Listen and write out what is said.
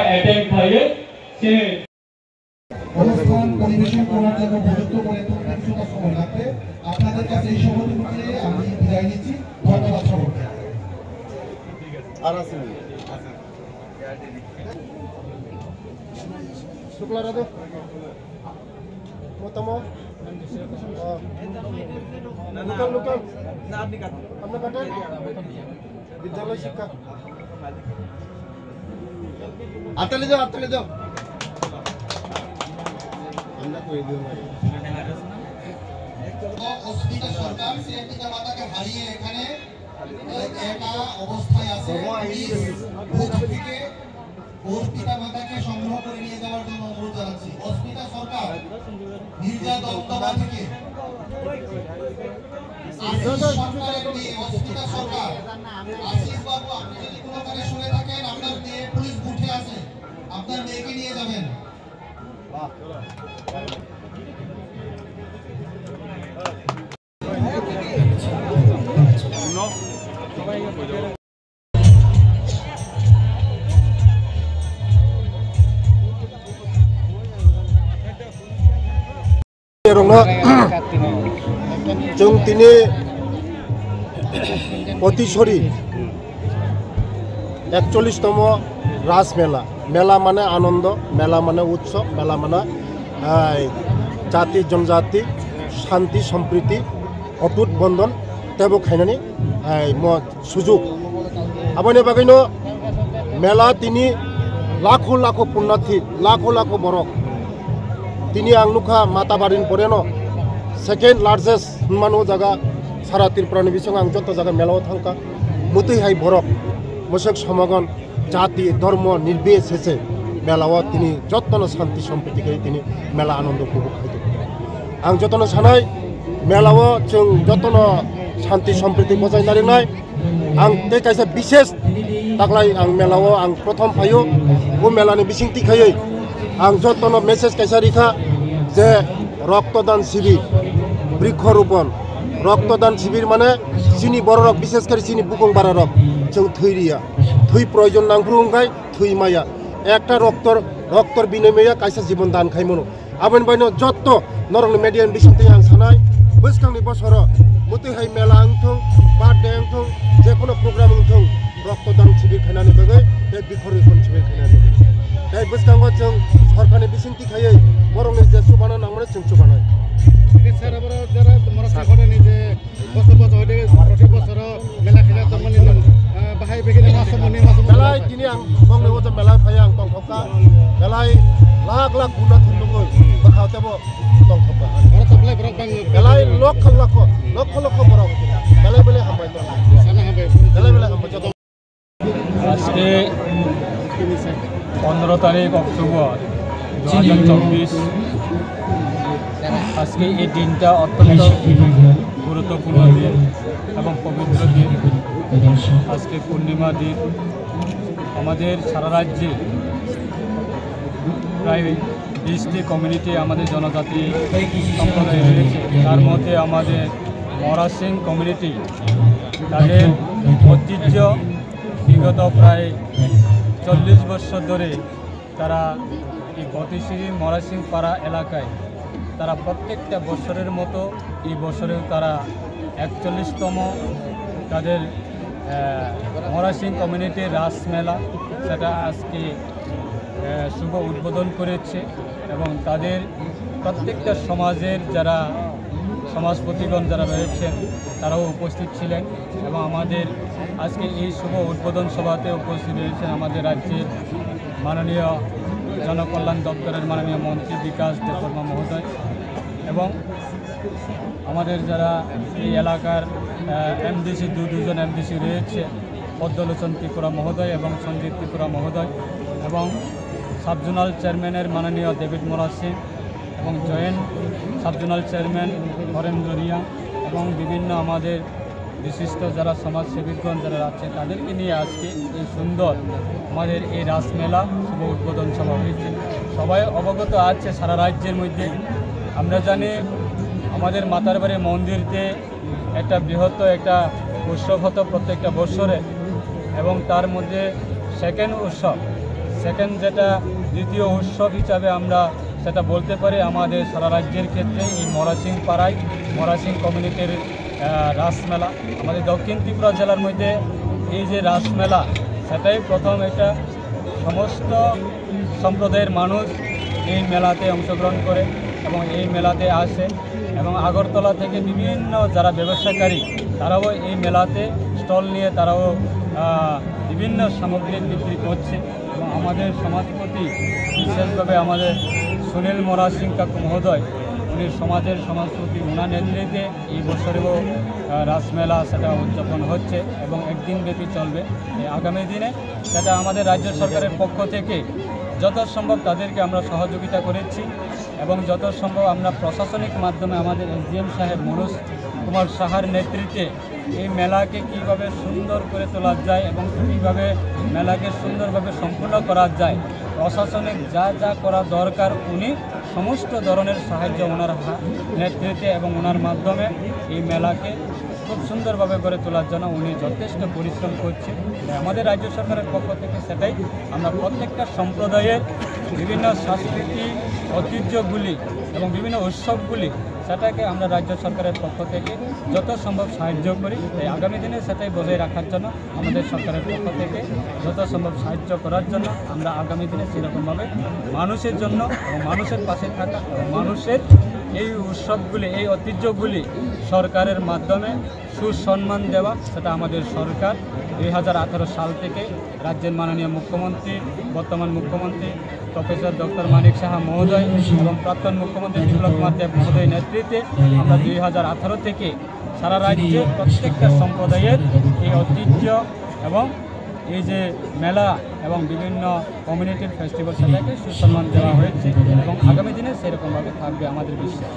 Attend থাকে সে অনুষ্ঠান পরিবেশন করার জন্য উপযুক্ত করে তুলতে কিছুটা সময় লাগবে। আপনাদের কাছে এই সময়টি দিয়ে আমি বিদায় নিচ্ছি। ধন্যবাদ সবাইকে। আর আছে শুক্লা রাধে মোতামো লোকাল না আপনি কাটেন বিদ্যালয় শিক্ষা আতলে যাও আমরা কই দিও না অস্মিতা সরকার সিএমপিতা মাতাকে হারিয়ে এখানে একা অবস্থায় আছে। ভূত থেকে ওর পিতা মাতাকে সংগ্রহ করে নিয়ে যাওয়ার জন্য অনুরোধ জানাচ্ছি। অস্মিতা সরকার মির্জা দমদমা থেকে অস্মিতা সরকার আশিস বাবু আপনি যদি কোনো কাজে শুনে থাকেন আপনার মেয়ে পুলিশ বুথে আছে, আপনার মেয়েকে নিয়ে যাবেন। जों दिनै অতিশরী 41তম রাস মেলা। মেলা মানে আনন্দ, মেলা মানে উৎসব, মেলা মানে জাতি জনজাতি শান্তি সম্প্রীতি অটুট বন্ধন তেবো খাইনানি সুযোগ আবাইनि बागैनो मेला তিনি लाखो लाखो पुण्यार्थी लाखो बरक তিনি आंनुखा माताबारिन परेनो सेकेंड लार्जेस्ट मानो जगह सारा त्रिपुरानि बिसं आं जत जगह मेलाव थांका मुतैहाय बरक मोसक समागन जाति धर्म निर्बिशेषे मेलाव তিনি जतन शांति सम्प्रीतिकै তিনি मेला आनंद उपभोग खाइदों। आं जतन सानाय मेलाव जों जतन शांति सम्प्रीति बजायना दोननाय आं ते कायसे विशेष ताग्लाय आं मेलाव आं प्रथम फायो वो मेलानि बिसिंतिखायै आं जतन मेसेज कायसा रिखा जे रक्तदान शिविर बृक्षरोपण रक्तदान शिविर माने चिनी बर रक विशेषकर चिनी बुकं बारा रक जों थैरिया थै प्रयोजन नांग्रुंगाय थै माया एकटा रक्तर बिनिमया कायसा जीवन दान खायमनो आबेन बायनो जत्त नरंग मेडियान बिसिंति आं सानाय बोसखांनि बसर मुतैहाय मेला आंथों बार्थडे आंथों जेखुनु प्रग्राम आंथों रक्तदान शिविर खायनानि बागै बे बृक्षरोपण शिविर खायनानि दा बोसखांगो जों सरकारनि बिसिंति खायै बरंनि जे सुबाना नांमोन जों सुबानाय सेराबर जरा मराठा खडनि जे बसर हदे प्रति बसर मेला खेला तमनि बाहाय बेगिने मासमनि मेलाय दिनै आं बंनो जो मेला फाया आं तंथका मेलाय लाख लाख गुना थुनलुगै बखावतेबो तंथका आरो तबलाय बरक बां मेलाय लख लख बरक मेलाय बेले हामबाय साना हामबाय मेलाय बेले हामबाय जत আজকে 15 তারিখ অক্টোবর 2024 আজকে এই দিনটা অত্যন্ত গুরুত্বপূর্ণ দিন এবং পবিত্র দিন। আজকে পূর্ণিমা দিন আমাদের সারা রাজ্যে প্রায় 20টি কমিউনিটি আমাদের জনজাতি সম্প্রদায় রয়েছে। তার মধ্যে আমাদের মরাসিং কমিউনিটি তাদের ঐতিহ্য বিগত প্রায় 40 বছর ধরে তারা এই বতিশিরি মরাসিং পাড়া এলাকায় তারা প্রত্যেকটা বছরের মতো এই বছরেও তারা 41তম তাদের মরাসিং কমিউনিটির রাস মেলা সেটা আজকে শুভ উদ্বোধন করেছে এবং তাদের প্রত্যেকটা সমাজের যারা সমাজপতিগণ যারা রয়েছেন তারাও উপস্থিত ছিলেন এবং আমাদের আজকে এই শুভ উদ্বোধন সভাতে উপস্থিত রয়েছেন আমাদের রাজ্যের মাননীয় জনকল্যাণ দপ্তরের মাননীয় মন্ত্রী বিকাশ দেববর্মা মহোদয় এবং আমাদের যারা এই এলাকার এমডিসি দুজন এমডিসি রয়েছে পদ্মলোচন ত্রিপুরা মহোদয় এবং সঞ্জিত ত্রিপুরা মহোদয় এবং সাবজোনাল চেয়ারম্যানের মাননীয় ডেভিড মোরাসিং এবং joint subzonal chairman Harendra Riya এবং বিভিন্ন আমাদের বিশিষ্ট যারা সমাজসেবীগণ যারা আছে তাদেরকে নিয়ে আজকে এই সুন্দর আমাদের এই রাসমেলা শুভ উদ্বোধন সভা হয়েছে। সবাই অবগত আছে সারা রাজ্যের মধ্যে আমরা জানি আমাদের মাতারবাড়ি মন্দিরতে একটা বৃহত্তর একটা উৎসব হতো প্রত্যেকটা বছরে এবং তার মধ্যে সেকেন্ড উৎসব সেকেন্ড যেটা দ্বিতীয় উৎসব হিসাবে আমরা সেটা বলতে পারি আমাদের সারা রাজ্যের ক্ষেত্রে এই মরাসিং পাড়ায় মরাসিং কমিউনিটির রাসমেলা। আমাদের দক্ষিণ ত্রিপুরা জেলার মধ্যে এই যে রাসমেলা সেটাই প্রথম। এটা সমস্ত সম্প্রদায়ের মানুষ এই মেলাতে অংশগ্রহণ করে এবং এই মেলাতে আসে এবং আগরতলা থেকে বিভিন্ন যারা ব্যবসাকারী তারাও এই মেলাতে স্টল নিয়ে তারাও বিভিন্ন সামগ্রী বিক্রি করছে। এবং আমাদের সমাজপতি বিশেষভাবে আমাদের সুনীল মরাসিং কাকু মহোদয়, উনি সমাজপতি, ওনার নেতৃত্বে এই বছরেও রাসমেলা সেটা উদযাপন হচ্ছে এবং একদিন ব্যাপী চলবে। আগামী দিনে সেটা আমাদের রাজ্য সরকারের পক্ষ থেকে যত সম্ভব তাদেরকে আমরা সহযোগিতা করেছি এবং যত সম্ভব আমরা প্রশাসনিক মাধ্যমে আমাদের এসডিএম সাহেব মনোজ কুমার সাহার নেতৃত্বে এই মেলাকে কীভাবে সুন্দর করে তোলা যায় এবং কীভাবে মেলাকে সুন্দরভাবে সম্পূর্ণ করা যায়, প্রশাসনিক যা যা করা দরকার উনি সমস্ত ধরনের সাহায্য ওনার নেতৃত্বে এবং ওনার মাধ্যমে এই মেলাকে খুব সুন্দরভাবে গড়ে তোলার জন্য উনি যথেষ্ট পরিশ্রম করছে। আমাদের রাজ্য সরকারের পক্ষ থেকে সেটাই আমরা প্রত্যেকটা সম্প্রদায়ের বিভিন্ন সাংস্কৃতিক ঐতিহ্যগুলি এবং বিভিন্ন উৎসবগুলি সেটাকে আমরা রাজ্য সরকারের পক্ষ থেকে যত সম্ভব সাহায্য করি। তাই আগামী দিনে সেটাই বজায় রাখার জন্য আমাদের সরকারের পক্ষ থেকে যত সম্ভব সাহায্য করার জন্য আমরা আগামী দিনে সেরকমভাবে মানুষের জন্য এবং মানুষের পাশে থাকা এবং মানুষের এই উৎসবগুলি এই ঐতিহ্যগুলি সরকারের মাধ্যমে সুসম্মান দেওয়া, সেটা আমাদের সরকার 2018 সাল থেকে রাজ্যের মাননীয় মুখ্যমন্ত্রী বর্তমান মুখ্যমন্ত্রী প্রফেসর ডক্টর মানিক সাহা মহোদয় এবং প্রাক্তন মুখ্যমন্ত্রী বিপ্লব কুমার দেব মহোদয় নেতৃত্বে আমরা 2018 থেকে সারা রাজ্যে প্রত্যেকটা সম্প্রদায়ের এই ঐতিহ্য এবং এই যে মেলা এবং বিভিন্ন কমিউনিটির ফেস্টিভ্যাল সেটাকে সুসম্মান দেওয়া হয়েছে এবং আগামী দিনে সেরকমভাবে থাকবে আমাদের বিশ্বাস।